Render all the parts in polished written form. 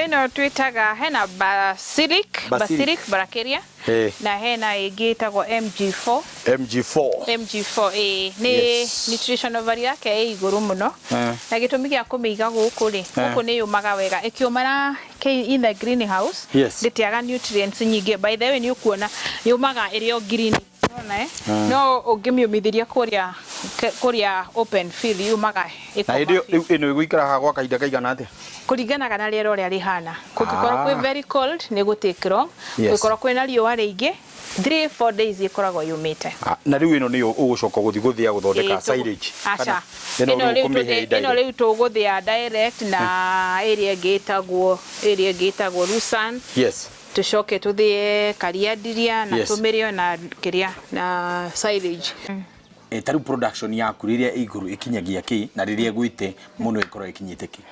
eno twitaga hena basilic bracharia na hena ĩngĩ ĩtagwo MG4 ni nutritional value yake ĩ igũrũ mũno na gĩtũmi gĩa kũmĩiga gũkũ rĩ gũkũ nĩ yũmaga wega ĩkĩũmana in the greenhouse ndĩtĩaga nutrients nyingĩ. By the way nĩ ũkuona yũmaga ĩrĩ o green no ũngĩmĩũmithĩria kũrĩa open field yũmaga ĩno ĩgũikara haha gwa kahinda kaigana atĩa kũringanaga na rĩera ũrĩa rĩhana. Kũngĩkorwo kwĩ very cold nĩ gũtake long, kũngĩkorwo kwĩna riũa rĩingĩ 3-4 days ĩkoragwo yũmĩte. Na rĩu ĩno nĩ ũgũcoka gũthĩa gũthondeka silage. Acha ĩno rĩu tũgũthĩa direct na area ĩngĩ Lusan. Yes. Tucoke tuthie kariandiria na tumirio na kiria na silage. Taru production yaku riria iguru ikinyagia ki na riria gwite muno ikoro ikinyite ki?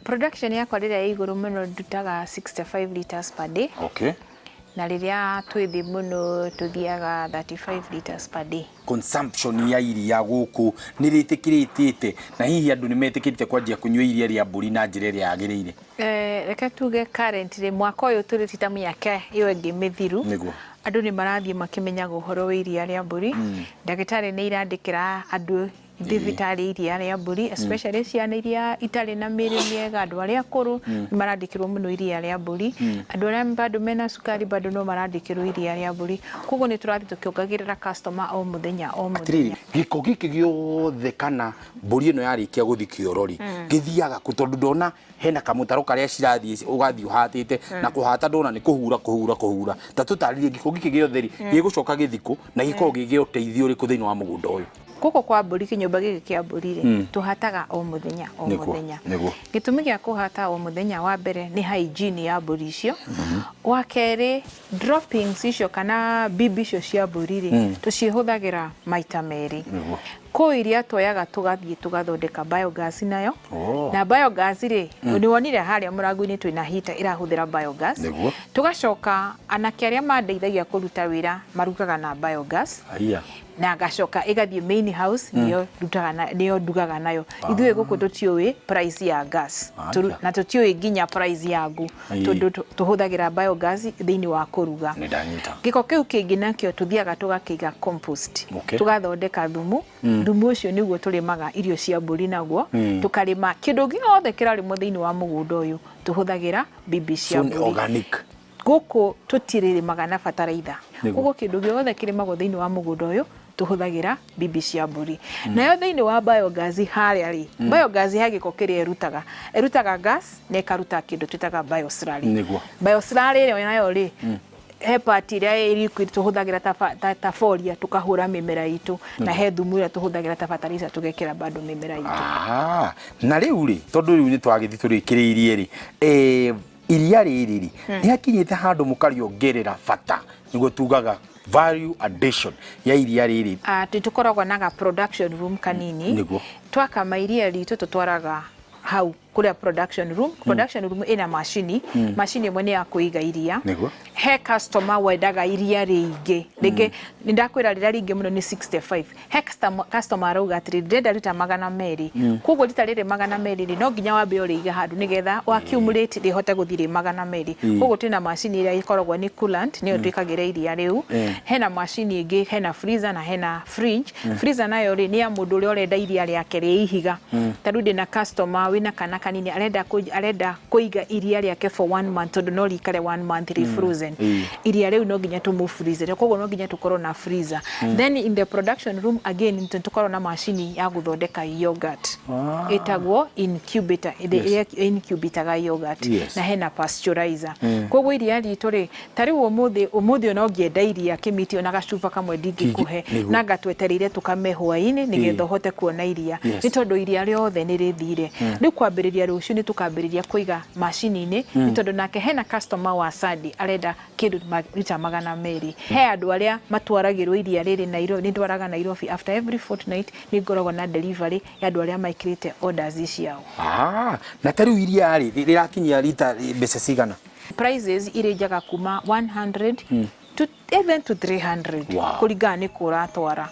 Production yakwa riria iguru muno ndutaga 65 liters per day. Okay. Na riria twithi muno tuthiaga 35 liters per day. Consumption ya iria guku ni ritikiritite na hihi andu ni metikirite kwanjia kunywa iria ria mburi na njira iria yagiriire. Reke tuge currently mwaka uyu turitita miaka iyo ingi mithiru niguo andu ni marathie makimenyaga uhoro wa iria ria mburi. Ndagitari ni irandikira andu thibitari iria ria mburi especially ciana iria itari na mĩrĩ mĩega andu aria akũrũ ni marandikirwo muno iria ria mburi. Andu aria bado mena sukari bado no marandikirwo iria ria mburi. Koguo ni turathi tukiongagirira customer o muthenya o muthenya. Giko giki giothe kana mburi ino yarikia guthikio rori githiaga kutondu ndona hena kamutaro karia cirathie ugathio hatite na kuhata ndona ni kuhura ta tutaririe giko giki giothe ri gigucoka githiko na giko gigi uteithio ri kuthini wa mugunda uyu kuko kwa mburi kinyumba giki kia mburi ri tuhataga o muthenya gitumi gia kuhata o muthenya wa mbere ni hygiene ya mburi icio wa keri droppings icio kana bibi icio cia mburi ri tucihuthagira maita meri iria twoyaga tugathie tugathondeka biogas nayo na biogas ri ni wonire haria murangu-ini twina heater irahuthira biogas tugacoka anake aria mandeithagia kuruta wira marugaga na biogas na gacoka igathie main house niyo ndugaga nayo. Ithuĩ gũkũ tũtiũĩ price ya gas na tũtiũĩ nginya price ya ngũ tondũ tuhuthagira biogas thĩinĩ wa kũruga. Gĩko kĩu kĩngĩ nakĩo tuthiaga tugakĩiga compost tugathondeka thumu. Thumu ũcio nĩguo tũrĩmaga irio cia mbũri naguo tukarĩma kĩndũ gĩothe kĩrarĩmwo thĩinĩ wa mũgũnda ũyũ tuhuthagira bibi cia mbũri. Gũkũ tũtirĩmaga na bataraitha. Koguo kĩndũ gĩothe kĩrĩmagwo thĩinĩ wa mũgũnda ũyũ tuhuthagira bibi cia mbũri. Nayo thĩinĩ wa biogas haria ri biogas hagiko kiria erutaga gas na ikaruta kindu twitaga bioslurry. Bioslurry ĩyo nayo ri he part iria liquid tuhuthagira ta folia tukahura mimera itu na he thumu ĩrĩa tuhuthagira ta fertilizer tugekira bado mimera itu. Na riu ri tondu riu ni twagithi turikiriirie ri iria riri ni akinyite handu mukariongerera bata niguo tugaga value addition ya iria riri. Tukoragwo na production room kanini twakama iria ritu tutwaraga hau kuria production room ina machine imwe ni ya kuiga iria. He customer wendaga iria ringi rĩngĩ nindakwira rĩrĩa ringi muno ni 65 he customer arauga atiri ndenda ruta 200 koguo rita rĩrĩ 200 no nginya wambe ũrĩiga handu nigetha wa accumulate rĩhote guthire 200. Koguo twina machine iria ikoragwo ni coolant niyo twikagira iria riu. Hena machine ingĩ hena freezer na hena fridge. Freezer nayo ri ni ya mundu ũrĩa ũrenda iria rĩake rĩihiga. Tarũ ndina customer wina kana kanini arenda kuiga iria rĩake for 1 month tondu no rikare 1 month ri frozen. Iria riu no nginya tumu freezer koguo no nginya tukorwo na freezer. Then in the production room again tukorwo na machine ya guthondeka yogurt itagwo incubator incubitaga yogurt na hena pasteurizer. Koguo iria ritu ri tariu umuthi no ngienda iria kimiti ona gacuba kamwe ndingikuhe na ngatwetereire tukame hwaini nigetha hote kuona iria ni tondu iria riothe ni rithire. Ni kwambiriria rucio ni tukambiriria kuiga machine-ini ni tondu nake hena customer wa Sadi arenda kindu rita 200. He andu aria matwaragirwo iria riri Nairobi ni ndwaraga Nairobi after every fortnight ni ngoragwo na delivery ya andu aria maikirite orders ciao. Na tariu iria rirakinyia lita mbeca cigana? Prices irenjaga kuma 100 even to 300 kuringana ni kuratwara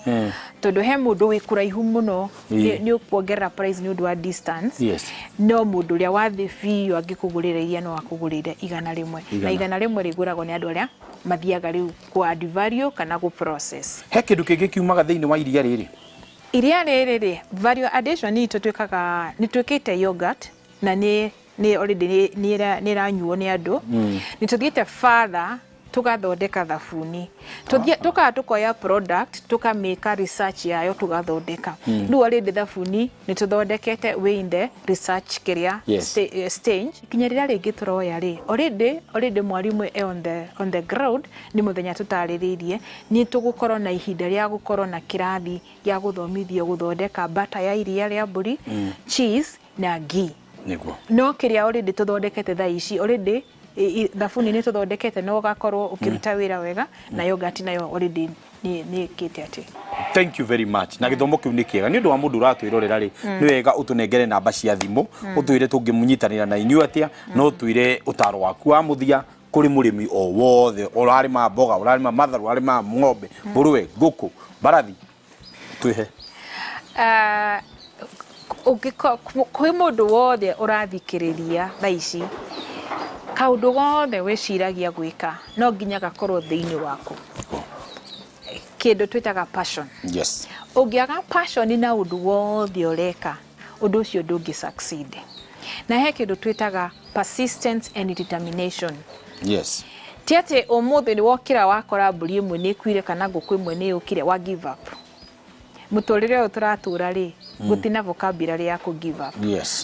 tondu he mundu wi kuraihu muno ni ukuongerera price ni undu wa distance no mundu ria wathi biu angikugurira iria no akugurire 100 na 100 riguragwo ni andu aria mathiaga riu ku add value kana ku process. He kindu kingi kiumaga thiini wa iria riri? Iria riri value addition ni tutwikaga ni twikite yogurt na ni already ni ranyuo ni andu ni tuthiite father tugathondeka thabuni tukoya product tukameka research yayo tugathondeka riu already thabuni ni tuthondekete we in the research kiria stage kinya rira ringi turoya ri already mwarimu on the ground ni muthenya tutariririe ni tugukorwo na ihinda ria gukorwo na kirathi ya guthomithio guthondeka butter ya iria ria mburi cheese na ghee niguo no kiria already tuthondekete tha ici already thabuni ni tuthondekete no gakorwo ukiruta wira wega na yogurt nayo already ni kite ati. Thank you very much. Na githomo kiu ni kiega ni undu wa mundu uratwirorera ri ni wega utunengere namba cia thimu utwire tungimunyitanira na inyu atia no twire utaro waku wa muthia kuri murimi o wothe urarima mboga urarima matharu urarima ng'ombe mburuwe nguku barathi twihe kwi mundu wothe urathikiriria tha ici kaundu gothe wiciragia gwika no nginya gakorwo thiini waku kindu twitaga passion. Ungiaga passion na undu wothe ureka undu ucio ndungi succeed na he kindu twitaga persistence and determination. Tiate umuthi ni wokira wakora mburi imwe ni kwire kana nguku imwe ni ukire wa give up muturire uyu turatura ri gutina vocabulary ya ku give up.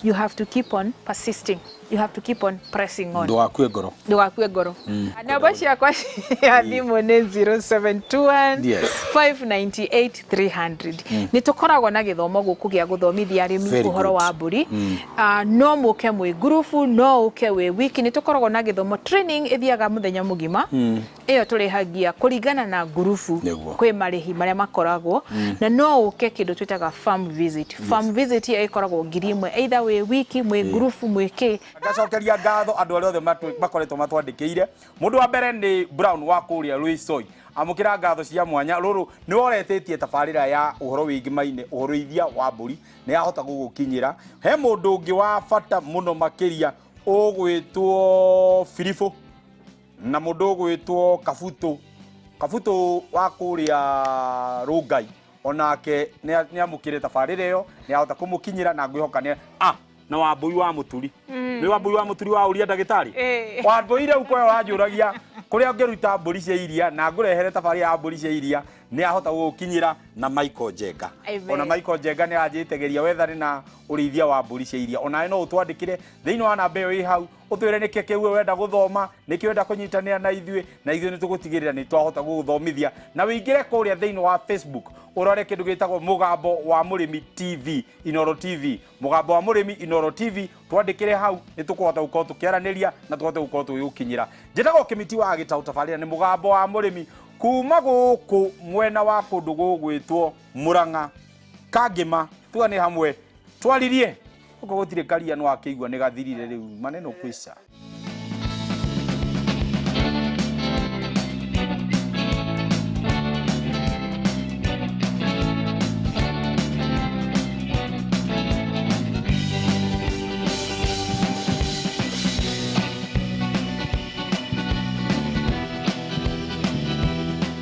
You have to keep on persisting, you have to keep on pressing on. Ndugakue ngoro namba ciakwa ya thimu ni 0721 598 300 ni tukoragwo na githomo guku gia guthomithia arimi uhoro wa mburi no muke mwi group no uke we wiki ni tukoragwo na githomo training ithiaga muthenya mugima iyo turihagia kuringana na group kwi marihi maria makoragwo na no uke kindu twitaga farm visit. Farm visit ya ikoragwo ngiri imwe either we wiki mwe group mwiki ngacokeria ngatho andu aria othe makoretwo matwandikiire mundu wa mbere ni Brown wa kuria Luisoi amukira ngatho cia mwanya ruru ni woretetie tabarira ya uhoro wingimaine uhoroithia wa mburi ni yahota gugukinyira he mundu ungi wa bata muno makiria ugwitwo Filifo na mundu ugwitwo Kabuto wa kuria Rungai onake ni amukire tabarira yo ni yahota kumukinyira na ngwihoka ni na Wambui wa Muturi ni Wambui wa Muturi wa uria ndagitari Wambui uko wajuragia kuria ngeruta mburi cia iria na ngurehere tabari ya mburi cia iria ni ahota gukinyira na Michael Jenga ona Michael Jenga ni ajitegeria wethari na urithia wa mburi cia iria ona no utwandikire thiini wa namba iyo i hau utwire niki kiu wenda guthoma niki wenda kunyitanira na ithui ni tugutigirira ni twahota guthomithia na wingire kuria thiini wa Facebook urore kindu gitagwo Mugambo wa Murimi TV Inoro TV Mugambo wa Murimi Inoro TV twandikire hau ni tukuhota gukorwo tukiaraniria na tuhote gukorwo tugiukinyira njitagwo Kimiti wa Gitau tabarira ni Mugambo wa Murimi kuma guku mwena wa kundu gugwitwo Murang'a Kangima tuga ni hamwe twaririe uko gutire karia no akigwa ni gathirire riu maneno kwisa.